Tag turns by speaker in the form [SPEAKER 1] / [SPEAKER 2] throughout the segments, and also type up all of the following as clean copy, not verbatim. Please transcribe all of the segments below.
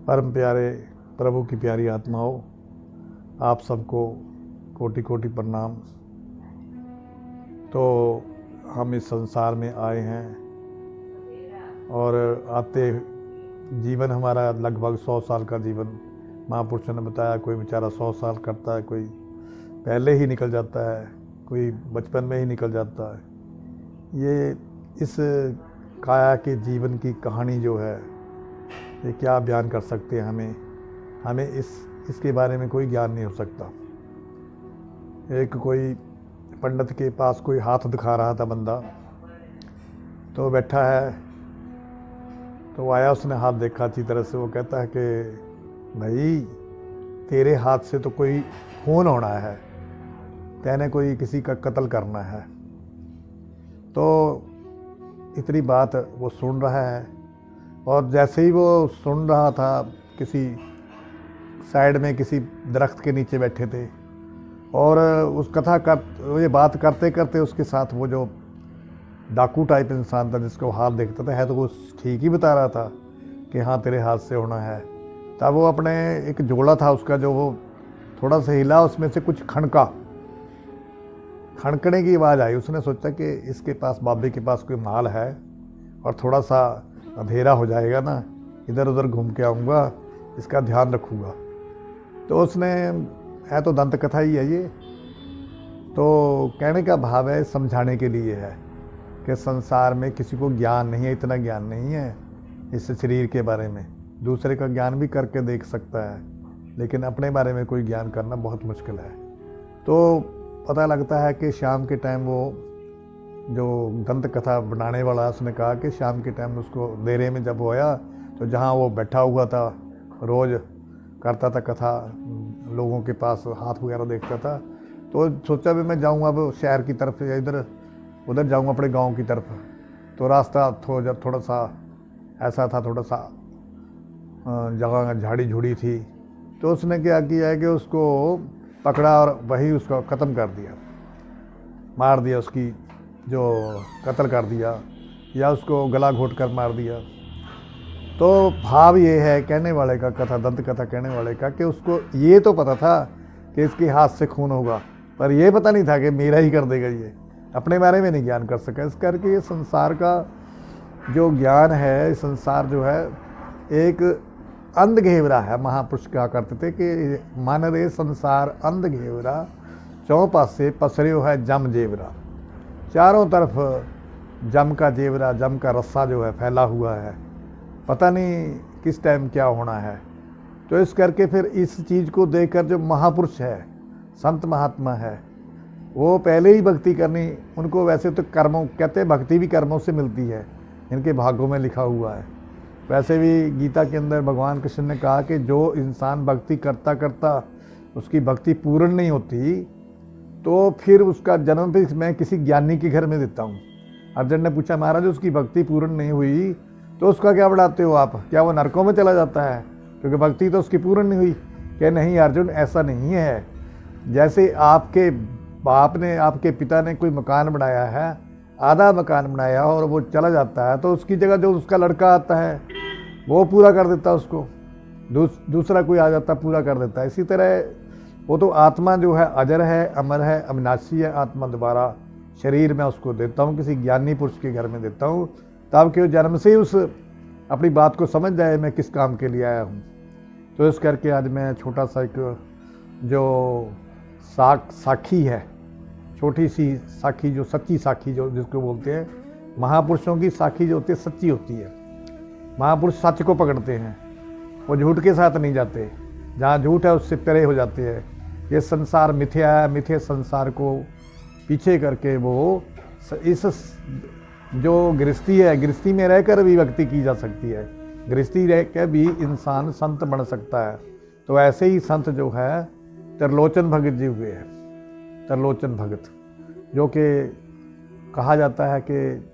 [SPEAKER 1] परम प्यारे प्रभु की प्यारी आत्माओं, आप सबको कोटि कोटि प्रणाम। तो हम इस संसार में आए हैं और आते जीवन हमारा लगभग 100 साल का जीवन महापुरुषों ने बताया। कोई बेचारा 100 साल करता है, कोई पहले ही निकल जाता है, कोई बचपन में ही निकल जाता है। ये इस काया के जीवन की कहानी जो है, ये क्या बयान कर सकते हैं। हमें इसके बारे में कोई ज्ञान नहीं हो सकता। एक कोई पंडित के पास कोई हाथ दिखा रहा था बंदा, तो बैठा है, तो आया, उसने हाथ देखा अच्छी तरह से। वो कहता है कि भाई तेरे हाथ से तो कोई खून होना है, तेने कोई किसी का कत्ल करना है। तो इतनी बात वो सुन रहा है, और जैसे ही वो सुन रहा था, किसी साइड में किसी दरख्त के नीचे बैठे थे, और उस ये बात करते करते उसके साथ वो जो डाकू टाइप इंसान था, जिसको हाथ देखता था, है तो वो ठीक ही बता रहा था कि हाँ तेरे हाथ से होना है। तब वो अपने एक जोड़ा था उसका, जो वो थोड़ा सा हिला, उसमें से कुछ खड़कने की आवाज़ आई। उसने सोचा कि इसके पास, बाबे के पास कोई माल है, और थोड़ा सा अंधेरा हो जाएगा ना, इधर उधर घूम के आऊँगा, इसका ध्यान रखूँगा। तो उसने, है तो दंत कथा ही है ये, तो कहने का भाव है, समझाने के लिए है कि संसार में किसी को ज्ञान नहीं है, इतना ज्ञान नहीं है इस शरीर के बारे में। दूसरे का ज्ञान भी करके देख सकता है, लेकिन अपने बारे में कोई ज्ञान करना बहुत मुश्किल है। तो पता लगता है कि शाम के टाइम वो जो दंत कथा बनाने वाला, उसने कहा कि शाम के टाइम उसको अंधेरे में जब वो आया, तो जहाँ वो बैठा हुआ था, रोज़ करता था कथा, लोगों के पास हाथ वगैरह देखता था, तो सोचा भी मैं जाऊँगा अब शहर की तरफ, या इधर उधर जाऊँगा अपने गांव की तरफ। तो रास्ता थोड़ा सा ऐसा था, थोड़ा सा जगह झाड़ी झूड़ी थी। तो उसने क्या किया है कि उसको पकड़ा और वही उसको ख़त्म कर दिया, मार दिया, उसकी जो कत्ल कर दिया, या उसको गला घोट कर मार दिया। तो भाव ये है कहने वाले का, कथा दंत कथा कहने वाले का, कि उसको ये तो पता था कि इसके हाथ से खून होगा, पर ये पता नहीं था कि मेरा ही कर देगा। ये अपने बारे में नहीं ज्ञान कर सका। इस करके ये संसार का जो ज्ञान है, संसार जो है एक अंध घेवरा है। महापुरुष कहा करते थे कि मन रे संसार अंध घेवरा, चौं पासे पसरियो है जम जेवरा। चारों तरफ जम का जेवरा, जम का रस्सा जो है फैला हुआ है, पता नहीं किस टाइम क्या होना है। तो इस करके फिर इस चीज़ को देखकर जो महापुरुष है, संत महात्मा है, वो पहले ही भक्ति करनी, उनको वैसे तो कर्मों कहते हैं, भक्ति भी कर्मों से मिलती है, इनके भाग्यों में लिखा हुआ है। वैसे भी गीता के अंदर भगवान कृष्ण ने कहा कि जो इंसान भक्ति करता करता उसकी भक्ति पूर्ण नहीं होती, तो फिर उसका जन्म भी मैं किसी ज्ञानी के घर में देता हूँ। अर्जुन ने पूछा, महाराज उसकी भक्ति पूर्ण नहीं हुई तो उसका क्या बढ़ाते हो आप, क्या वो नरकों में चला जाता है, क्योंकि भक्ति तो उसकी पूर्ण नहीं हुई? क्या नहीं अर्जुन, ऐसा नहीं है। जैसे आपके बाप ने, आपके पिता ने कोई मकान बनाया है, आधा मकान बनाया और वो चला जाता है, तो उसकी जगह जो उसका लड़का आता है वो पूरा कर देता है उसको, दूसरा कोई आ जाता पूरा कर देता है। इसी तरह वो तो आत्मा जो है अजर है, अमर है, अविनाशी है। आत्मा दोबारा शरीर में उसको देता हूँ, किसी ज्ञानी पुरुष के घर में देता हूँ, तब कि वो जन्म से ही उस अपनी बात को समझ जाए मैं किस काम के लिए आया हूँ। तो इस करके आज मैं छोटा सा एक जो साखी है, छोटी सी साखी, जो सच्ची साखी जो जिसको बोलते हैं, महापुरुषों की साखी जो होती है सच्ची होती है। महापुरुष सच को पकड़ते हैं, वो झूठ के साथ नहीं जाते, जहाँ झूठ है उससे परे हो जाते हैं। ये संसार मिथ्या है, मिथ्या संसार को पीछे करके वो इस जो गृहस्थी है, गृहस्थी में रहकर भी भक्ति की जा सकती है, गृहस्थी रह कर भी इंसान संत बन सकता है। तो ऐसे ही संत जो है त्रिलोचन भगत जी हुए हैं। त्रिलोचन भगत, जो कि कहा जाता है कि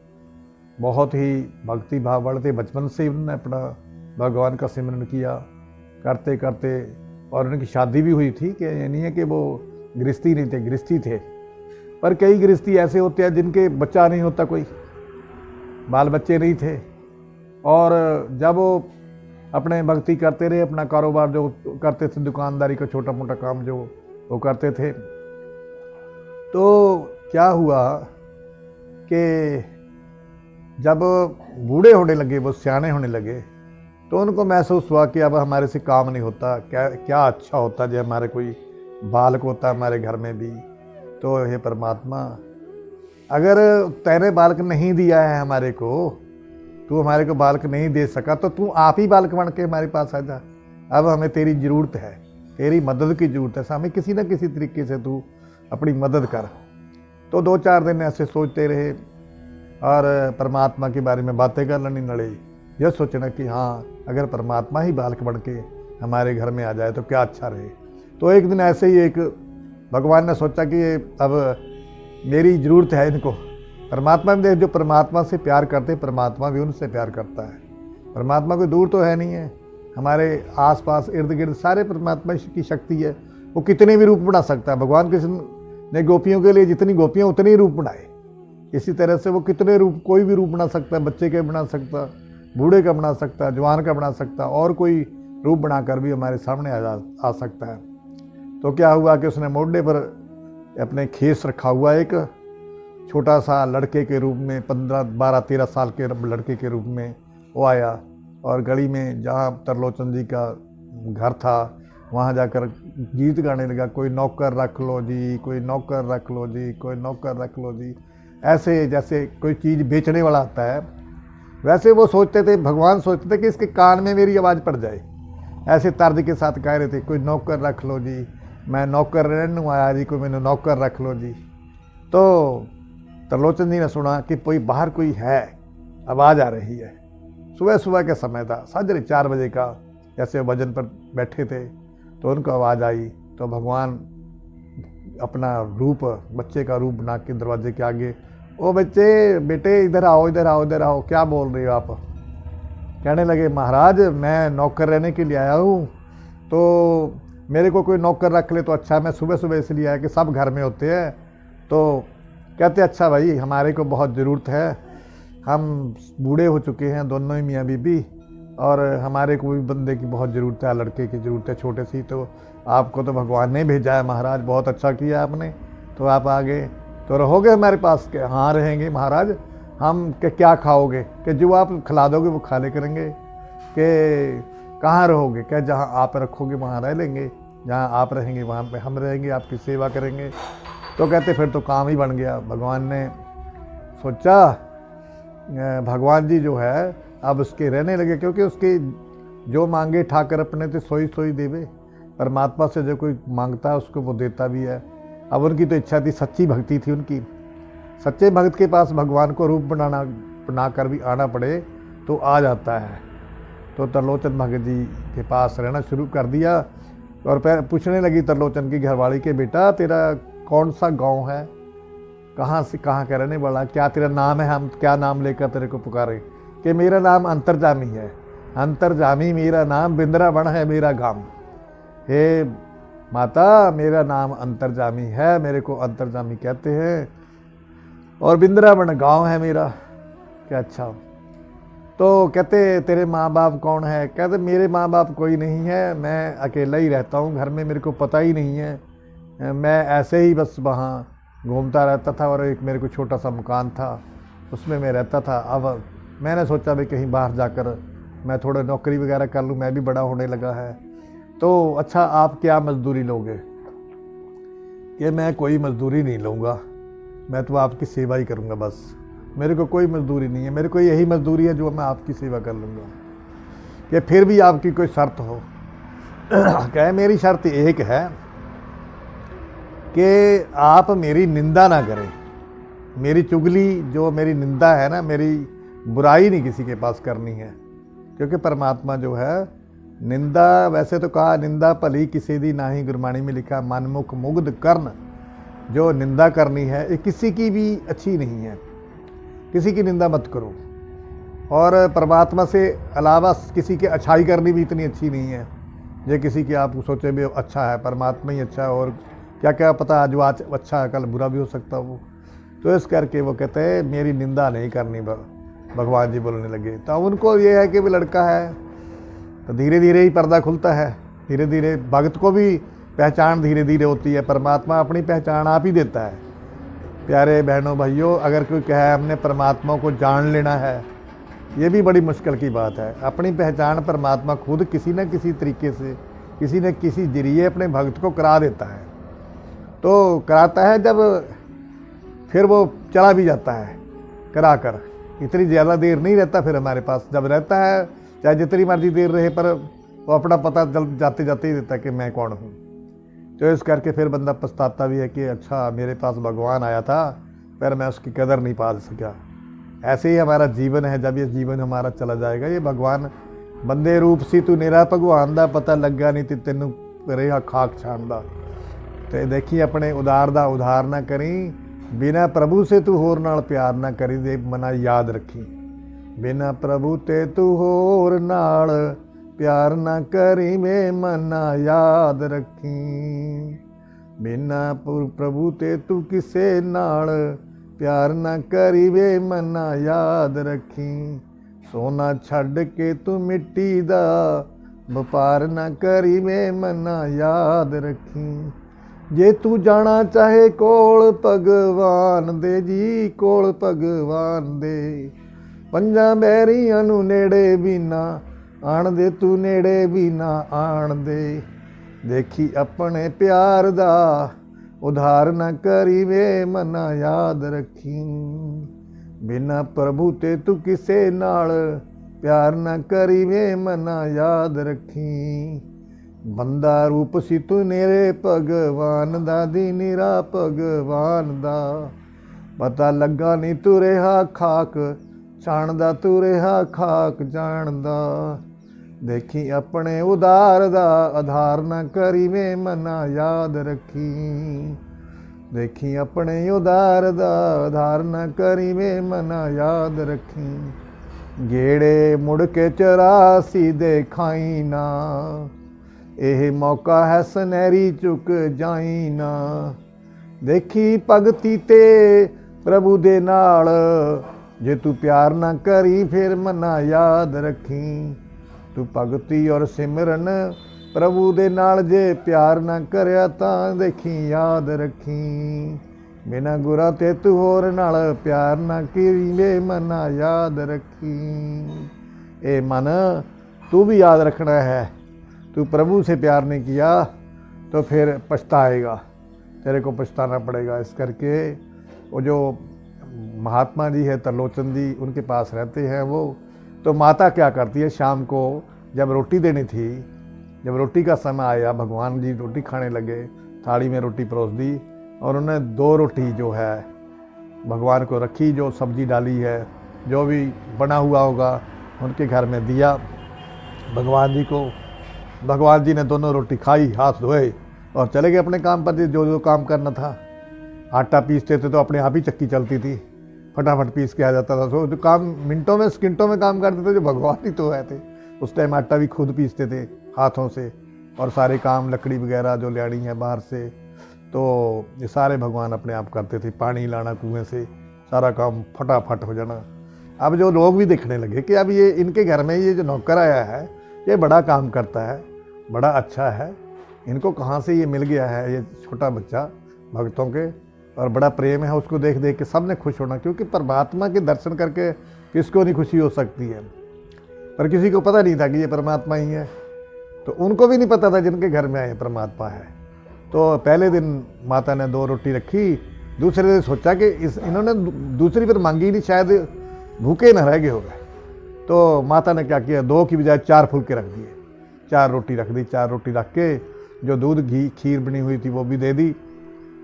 [SPEAKER 1] बहुत ही भक्ति भाव बढ़ते, बचपन से उन्होंने अपना भगवान का सिमरन किया करते करते, और उनकी शादी भी हुई थी, कि ये नहीं है कि वो गृहस्थी नहीं थे, गृहस्थी थे। पर कई गृहस्थी ऐसे होते हैं जिनके बच्चा नहीं होता, कोई बाल बच्चे नहीं थे, और जब वो अपने भक्ति करते रहे, अपना कारोबार जो करते थे, दुकानदारी का छोटा मोटा काम जो वो करते थे। तो क्या हुआ कि जब बूढ़े होने लगे, वो सियाने होने लगे, तो उनको महसूस हुआ कि अब हमारे से काम नहीं होता। क्या अच्छा होता जो हमारे कोई बालक होता हमारे घर में भी। तो हे परमात्मा, अगर तेरे बालक नहीं दिया है हमारे को, तू हमारे को बालक नहीं दे सका, तो तू आप ही बालक बन के हमारे पास आ जा। अब हमें तेरी ज़रूरत है, तेरी मदद की ज़रूरत है, हमें किसी न किसी तरीके से तू अपनी मदद कर। तो 2-4 दिन ऐसे सोचते रहे और परमात्मा के बारे में बातें करनी लड़ी। यह सोचना कि हाँ, अगर परमात्मा ही बालक बन के हमारे घर में आ जाए तो क्या अच्छा रहे। तो एक दिन ऐसे ही एक भगवान ने सोचा कि अब मेरी ज़रूरत है इनको। परमात्मा में जो परमात्मा से प्यार करते, परमात्मा भी उनसे प्यार करता है। परमात्मा कोई दूर तो है नहीं है, हमारे आसपास इर्द गिर्द सारे परमात्मा की शक्ति है। वो कितने भी रूप बना सकता है। भगवान कृष्ण ने गोपियों के लिए जितनी गोपियाँ उतने ही रूप बनाए। इसी तरह से वो कितने रूप, कोई भी रूप बना सकता है। बच्चे का बना सकता, बूढ़े का बना सकता, जवान का बना सकता, और कोई रूप बनाकर भी हमारे सामने आ सकता है। तो क्या हुआ कि उसने मोढ़े पर अपने खेस रखा हुआ एक छोटा सा लड़के के रूप में, 12-13 साल के लड़के के रूप में वो आया और गली में जहाँ त्रिलोचन जी का घर था वहाँ जाकर गीत गाने लगा। कोई नौकर रख लो जी, कोई नौकर रख लो जी, कोई नौकर रख लो जी। ऐसे जैसे कोई चीज़ बेचने वाला आता है, वैसे वो सोचते थे, भगवान सोचते थे कि इसके कान में मेरी आवाज़ पड़ जाए। ऐसे तर्ज के साथ कह रहे थे, कोई नौकर रख लो जी, मैं नौकर रहने आया जी, कोई मैंने नौकर रख लो जी। तो त्रिलोचन जी ने सुना कि कोई बाहर कोई है, आवाज़ आ रही है। सुबह सुबह का समय था, 4:30 बजे का। जैसे भजन पर बैठे थे तो उनको आवाज़ आई। तो भगवान अपना रूप, बच्चे का रूप बना के दरवाजे के आगे, ओ बच्चे, बेटे इधर आओ, इधर आओ, इधर आओ। क्या बोल रहे हो आप? कहने लगे, महाराज मैं नौकर रहने के लिए आया हूँ, तो मेरे को कोई नौकर रख ले तो अच्छा। मैं सुबह सुबह इसलिए आया कि सब घर में होते हैं। तो कहते अच्छा भाई, हमारे को बहुत ज़रूरत है, हम बूढ़े हो चुके हैं दोनों ही मियाँ बीबी, और हमारे को भी बंदे की बहुत ज़रूरत है, लड़के की ज़रूरत है छोटे सी। तो आपको तो भगवान ने भेजा है महाराज, बहुत अच्छा किया आपने, तो आप आ गए। तो रहोगे हमारे पास? के हाँ रहेंगे महाराज। हम के क्या खाओगे? कि जो आप खिला दोगे वो खा ले करेंगे। कि कहाँ रहोगे? क्या जहाँ आप रखोगे वहाँ रह लेंगे, जहाँ आप रहेंगे वहाँ पे हम रहेंगे, आपकी सेवा करेंगे। तो कहते फिर तो काम ही बन गया। भगवान ने सोचा, भगवान जी जो है अब उसके रहने लगे, क्योंकि उसके जो मांगे ठाकर अपने तो सोई सोई देवे। परमात्मा से जो कोई मांगता है उसको वो देता भी है। अब उनकी तो इच्छा थी, सच्ची भक्ति थी उनकी। सच्चे भक्त के पास भगवान को रूप बना कर भी आना पड़े तो आ जाता है। तो त्रिलोचन भगत जी के पास रहना शुरू कर दिया। और पूछने लगी त्रिलोचन की घरवाली के, बेटा तेरा कौन सा गांव है, कहाँ से, कहाँ का रहने वाला, क्या तेरा नाम है, हम क्या नाम लेकर तेरे को पुकारे? कि मेरा नाम अंतर्जामी है, अंतर्जामी मेरा नाम, बिंद्रावन है मेरा गांव। हे माता, मेरा नाम अंतर्जामी है, मेरे को अंतर्जामी कहते हैं, और बिंद्रावन गांव है मेरा। क्या अच्छा। तो कहते तेरे माँ बाप कौन है? कहते मेरे माँ बाप कोई नहीं है, मैं अकेला ही रहता हूँ, घर में मेरे को पता ही नहीं है, मैं ऐसे ही बस वहाँ घूमता रहता था, और एक मेरे को छोटा सा मकान था उसमें मैं रहता था। अब मैंने सोचा भाई कहीं बाहर जाकर मैं थोड़ा नौकरी वगैरह कर लूँ, मैं भी बड़ा होने लगा है। तो अच्छा आप क्या मजदूरी लोगे? कि मैं कोई मजदूरी नहीं लूँगा, मैं तो आपकी सेवा ही करूँगा बस, मेरे को कोई मजदूरी नहीं है, मेरे को यही मजदूरी है जो मैं आपकी सेवा कर लूँगा। कि फिर भी आपकी कोई शर्त हो? कहे मेरी शर्त एक है कि आप मेरी निंदा ना करें, मेरी चुगली, जो मेरी निंदा है ना, मेरी बुराई नहीं किसी के पास करनी है। क्योंकि परमात्मा जो है, निंदा, वैसे तो कहा निंदा भली किसी दी नाही, गुरबाणी में लिखा मनमुख मुग्ध कर्ण। जो निंदा करनी है ये किसी की भी अच्छी नहीं है, किसी की निंदा मत करो। और परमात्मा से अलावा किसी की अच्छाई करनी भी इतनी अच्छी नहीं है। ये किसी की आप सोचे भी अच्छा है, परमात्मा ही अच्छा है, और क्या क्या पता जो आज अच्छा है कल बुरा भी हो सकता है वो। तो इस करके वो कहते हैं मेरी निंदा नहीं करनी, भगवान जी बोलने लगे। तो उनको ये है कि वो लड़का है, तो धीरे धीरे ही पर्दा खुलता है। धीरे धीरे भक्त को भी पहचान धीरे धीरे होती है। परमात्मा अपनी पहचान आप ही देता है। प्यारे बहनों भाइयों, अगर कोई कहे हमने परमात्मा को जान लेना है, ये भी बड़ी मुश्किल की बात है। अपनी पहचान परमात्मा खुद किसी न किसी तरीके से, किसी न किसी जरिए अपने भक्त को करा देता है। तो कराता है जब फिर वो चला भी जाता है करा कर, इतनी ज़्यादा देर नहीं रहता फिर हमारे पास। जब रहता है चाहे जितनी मर्जी देर रहे, पर वो अपना पता जल्द जाते जाते ही देता है कि मैं कौन हूँ। तो इस करके फिर बंदा पछताता भी है कि अच्छा मेरे पास भगवान आया था पर मैं उसकी कदर नहीं पा सका। ऐसे ही हमारा जीवन है। जब ये जीवन हमारा चला जाएगा, ये भगवान बंदे रूप सी तू नेरा भगवान दा पता लगा नहीं ते तेनू रेहा खाक छाणदा। तो देखी अपने उदार दा उधार ना करी, बिना प्रभु से तू होर नाल प्यार ना करी, दे मना याद रखी। बिना प्रभु ते तू होर नाल प्यार ना करी, वे मना याद रखी। बिना प्रभु ते तू किसे नाल प्यार ना करी, वे मना याद रखी। सोना छड़ के तू मिट्टी दा व्यापार ना करी, वे मना याद रखी। जे तू जाना चाहे कोल भगवान दे जी, कोल भगवान दे, पंजा बैरियां नू नेड़े भी ना आण दे, तू नेड़े भी ना आण दे। देखी अपने प्यार दा उधार ना करी, वे मना याद रखी। बिना प्रभु ते तू किसे नाल प्यार ना करी, वे मना याद रखी। बंदा रूप सी तू नेरे भगवान दा, दी निरा भगवान दा, पता लगा नहीं तू रेहा खाक छाणदा, तू रेहा खाक जानदा। देखी अपने उदार दा आधार ना करी, वे मना याद रखी। देखी अपने उदार दा आधार ना करी, वे मना याद रखी। गेड़े मुड़ के 84 देखाई ना, ਇਹ मौका है सुनहरी चुक जाई ना। देखी भगती ते प्रभु दे नाल, जे तू प्यार ना करी फिर मना याद रखी। तू भगती और सिमरन प्रभु दे नाल जे प्यार ना करया तां देखी याद रखी। बिना गुरा ते तू होर नाल प्यार ना करी, वे मना याद रखी। ए मन तू भी याद रखना है, तू प्रभु से प्यार नहीं किया तो फिर पछताएगा, तेरे को पछताना पड़ेगा। इस करके वो जो महात्मा जी है त्रिलोचन जी, उनके पास रहते हैं वो, तो माता क्या करती है, शाम को जब रोटी देनी थी, जब रोटी का समय आया, भगवान जी रोटी खाने लगे, थाली में रोटी परोस दी और उन्हें 2 रोटी जो है भगवान को रखी, जो सब्जी डाली है, जो भी बना हुआ होगा उनके घर में दिया भगवान जी को। भगवान जी ने दोनों रोटी खाई, हाथ धोए और चले गए अपने काम पर। जो जो काम करना था, आटा पीसते थे तो अपने आप ही चक्की चलती थी, फटाफट पीस के आ जाता था। तो जो काम मिनटों में सेकंडों में काम करते थे, जो भगवान ही तो है थे। उस टाइम आटा भी खुद पीसते थे हाथों से, और सारे काम लकड़ी वगैरह जो लानी है बाहर से, तो ये सारे भगवान अपने आप करते थे। पानी लाना कुएँ से, सारा काम फटाफट हो जाना। अब जो लोग भी देखने लगे कि अब ये इनके घर में ये जो नौकर आया है, ये बड़ा काम करता है, बड़ा अच्छा है, इनको कहाँ से ये मिल गया है, ये छोटा बच्चा भक्तों के, और बड़ा प्रेम है। उसको देख देख के सब ने खुश होना, क्योंकि परमात्मा के दर्शन करके किसको नहीं खुशी हो सकती है। पर किसी को पता नहीं था कि ये परमात्मा ही है, तो उनको भी नहीं पता था जिनके घर में आए परमात्मा है। तो पहले दिन माता ने 2 रोटी रखी, दूसरे दिन सोचा कि इन्होंने दूसरी पर मांगी नहीं, शायद भूखे न रह गए हो गए। तो माता ने क्या किया, 2 की बजाय 4 फुलके रख दिए, 4 रोटी रख दी। 4 रोटी रख के जो दूध घी खीर बनी हुई थी वो भी दे दी,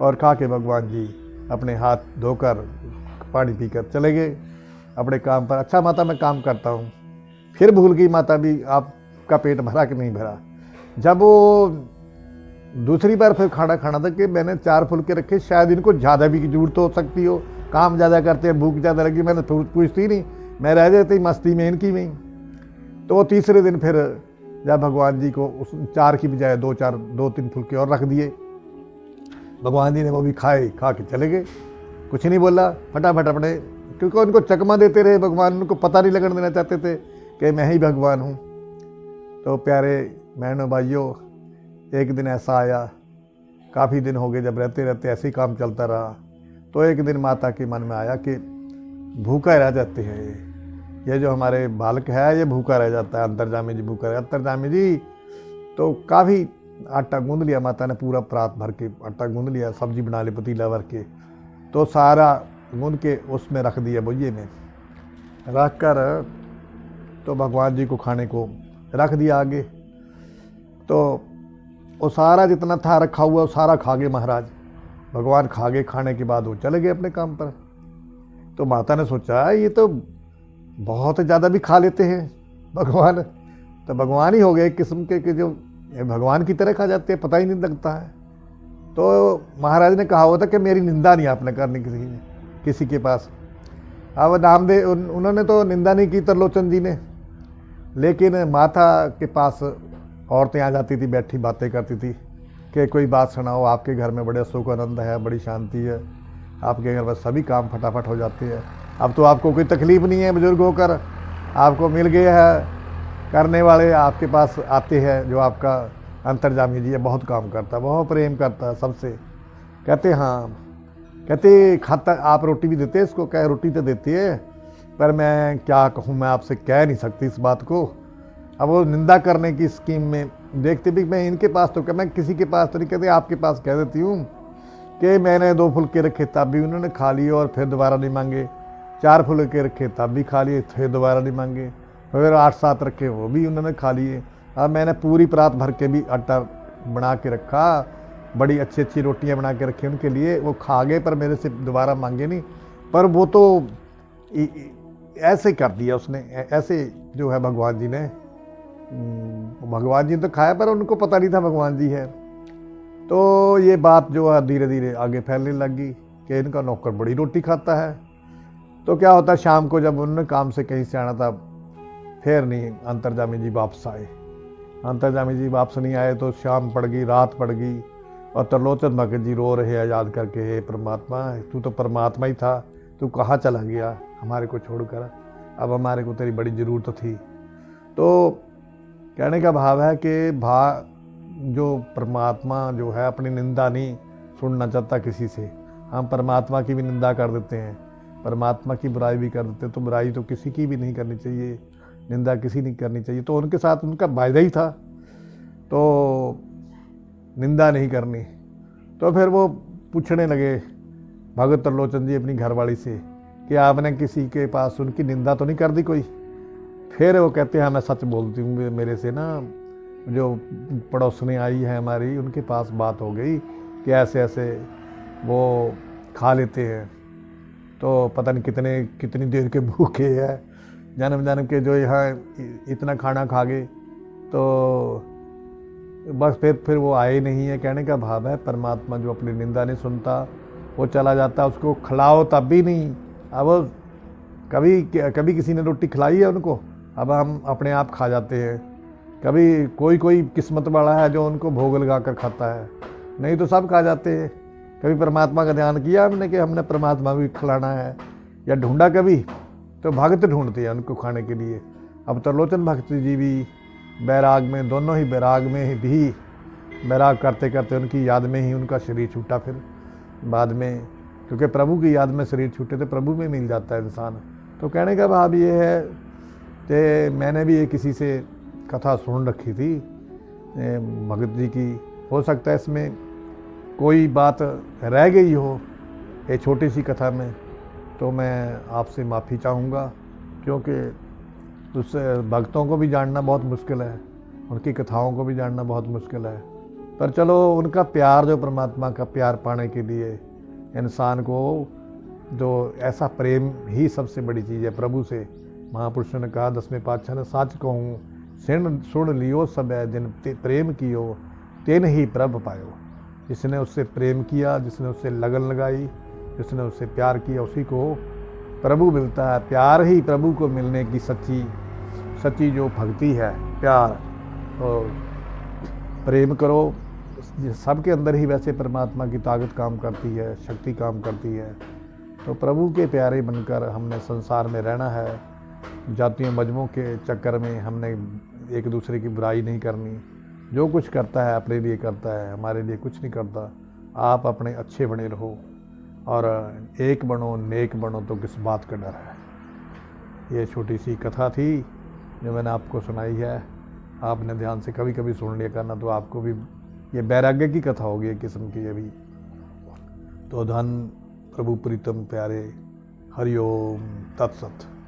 [SPEAKER 1] और खा के भगवान जी अपने हाथ धोकर पानी पीकर चले गए अपने काम पर। अच्छा माता मैं काम करता हूँ। फिर भूल गई माता भी, आपका पेट भरा कि नहीं भरा। जब वो दूसरी बार फिर खाना खाना था कि मैंने 4 फुलके रखे, शायद इनको ज़्यादा भी जरूरत हो सकती हो, काम ज़्यादा करते हैं, भूख ज़्यादा लगी, मैंने पूछती नहीं, मैं रह जाती मस्ती में इनकी में। तो वो तीसरे दिन फिर जब भगवान जी को उस 4 की बजाय 2-3 फुलके और रख दिए, भगवान जी ने वो भी खाए, खा के चले गए, कुछ नहीं बोला, फटाफट अपने, क्योंकि उनको चकमा देते रहे भगवान, उनको पता नहीं लगने देना चाहते थे कि मैं ही भगवान हूँ। तो प्यारे बहनों भाइयों, एक दिन ऐसा आया, काफ़ी दिन हो गए जब रहते रहते ऐसे ही काम चलता रहा, तो एक दिन माता के मन में आया कि भूखा रह जाते हैं, ये जो हमारे बालक है ये भूखा रह जाता है, अंतर्जामी जी भूखा रह, अंतर्जामी जी। तो काफ़ी आटा गूंद लिया माता ने, पूरा परात भर के आटा गूंद लिया, सब्जी बना ली पतीला भर के, तो सारा गूंद के उसमें रख दिया, बोझे में रख कर तो भगवान जी को खाने को रख दिया आगे। तो वो सारा जितना था रखा हुआ वो सारा खा गए महाराज, भगवान खा गए। खाने के बाद वो चले गए अपने काम पर। तो माता ने सोचा ये तो बहुत ज़्यादा भी खा लेते हैं भगवान, तो भगवान ही हो गए एक किस्म के जो भगवान की तरह खा जाते हैं, पता ही नहीं लगता है। तो महाराज ने कहा हुआ था कि मेरी निंदा नहीं आपने करनी किसी के पास। अब नामदेव उन्होंने तो निंदा नहीं की त्रिलोचन जी ने, लेकिन माता के पास औरतें आ जाती थी, बैठी बातें करती थी कि कोई बात सुनाओ, आपके घर में बड़े सुख आनंद है, बड़ी शांति है, आपके घर में सभी काम फटाफट हो जाते हैं, अब तो आपको कोई तकलीफ़ नहीं है, बुजुर्ग होकर आपको मिल गया है, करने वाले आपके पास आते हैं, जो आपका अंतर्जामी जी है, बहुत काम करता है, बहुत प्रेम करता है सबसे। कहते हाँ, कहते खाता आप रोटी भी देते हैं इसको, कह रोटी तो देती है, पर मैं क्या कहूँ, मैं आपसे कह नहीं सकती इस बात को। अब वो निंदा करने की स्कीम में देखते भी मैं इनके पास तो मैं किसी के पास तो नहीं, कहते आपके पास कह देती हूँ कि मैंने 2 फुलके रखे तब भी उन्होंने खा लिए और फिर दोबारा नहीं मांगे, 4 फुलके रखे तब भी खा लिए, फिर दोबारा नहीं मांगे, फिर 8-7 रखे वो भी उन्होंने खा लिए। अब मैंने पूरी परात भर के भी आटा बना के रखा, बड़ी अच्छी अच्छी रोटियां बना के रखी उनके लिए, वो खा गए पर मेरे से दोबारा मांगे नहीं। पर वो तो ऐसे कर दिया उसने, ऐसे जो है भगवान जी ने, भगवान जी ने तो खाया पर उनको पता नहीं था भगवान जी है। तो ये बात जो है धीरे धीरे आगे फैलने लगी कि इनका नौकर बड़ी रोटी खाता है। तो क्या होता, शाम को जब उन्होंने काम से कहीं से आना था, फिर नहीं अंतर्जामी जी वापस आए। अंतर्जामी जी वापस नहीं आए तो शाम पड़ गई, रात पड़ गई, और त्रिलोचन भगत जी रो रहे हैं याद करके, हे परमात्मा, तू तो परमात्मा ही था, तू कहाँ चला गया हमारे को छोड़कर, अब हमारे को तेरी बड़ी ज़रूरत थी। तो कहने का भाव है कि जो परमात्मा जो है अपनी निंदा नहीं सुनना चाहता किसी से। हम परमात्मा की भी निंदा कर देते हैं, परमात्मा की बुराई भी कर देते हैं, तो बुराई तो किसी की भी नहीं करनी चाहिए, निंदा किसी नहीं करनी चाहिए। तो उनके साथ उनका वायदा ही था, तो निंदा नहीं करनी। तो फिर वो पूछने लगे भगत त्रिलोचन जी अपनी घरवाली से कि आपने किसी के पास उनकी निंदा तो नहीं कर दी कोई। फिर वो कहते हैं मैं सच बोलती हूँ, मेरे से ना जो पड़ोसनी आई है हमारी, उनके पास बात हो गई कि ऐसे ऐसे वो खा लेते हैं, तो पता नहीं कितनी देर के भूखे है, जन्म जन्म के जो यहाँ इतना खाना खा गए, तो बस फिर वो आए नहीं है। कहने का भाव है परमात्मा जो अपनी निंदा नहीं सुनता, वो चला जाता, उसको खिलाओ तब भी नहीं। अब कभी किसी ने रोटी खिलाई है उनको, अब हम अपने आप खा जाते हैं। कभी कोई किस्मत वाला है जो उनको भोग लगा कर खाता है, नहीं तो सब खा जाते हैं। कभी परमात्मा का ध्यान किया हमने कि हमने परमात्मा भी खिलाना है, या ढूंढा कभी, तो भक्त ढूंढते हैं उनको खाने के लिए। अब त्रिलोचन भक्त जी भी बैराग में, दोनों ही बैराग में ही भी बैराग करते करते उनकी याद में ही उनका शरीर छूटा। फिर बाद में क्योंकि प्रभु की याद में शरीर छूटे तो प्रभु में मिल जाता है इंसान। तो कहने का भाव ये है कि मैंने भी ये किसी से कथा सुन रखी थी भगत जी की, हो सकता है इसमें कोई बात रह गई हो ये छोटी सी कथा में, तो मैं आपसे माफ़ी चाहूँगा, क्योंकि उससे भक्तों को भी जानना बहुत मुश्किल है, उनकी कथाओं को भी जानना बहुत मुश्किल है। पर चलो उनका प्यार, जो परमात्मा का प्यार पाने के लिए इंसान को जो ऐसा प्रेम ही सबसे बड़ी चीज़ है प्रभु से। महापुरुषों ने कहा 10वें पातशाह ने, सच कहूँ सुन लियो सब है, जिन प्रेम कियो तेन ही प्रभ पायो। जिसने उससे प्रेम किया, जिसने उससे लगन लगाई, जिसने उससे प्यार किया, उसी को प्रभु मिलता है। प्यार ही प्रभु को मिलने की सच्ची जो भक्ति है, प्यार। तो प्रेम करो, सबके अंदर ही वैसे परमात्मा की ताकत काम करती है, शक्ति काम करती है। तो प्रभु के प्यारे बनकर हमने संसार में रहना है। जातियों मजहबों के चक्कर में हमने एक दूसरे की बुराई नहीं करनी। जो कुछ करता है अपने लिए करता है, हमारे लिए कुछ नहीं करता। आप अपने अच्छे बने रहो और एक बनो, नेक बनो, तो किस बात का डर है। ये छोटी सी कथा थी जो मैंने आपको सुनाई है। आपने ध्यान से कभी कभी सुन लिया करना, तो आपको भी ये वैराग्य की कथा होगी एक किस्म की ये भी। तो धन प्रभु प्रीतम प्यारे, हरिओम तत्सत।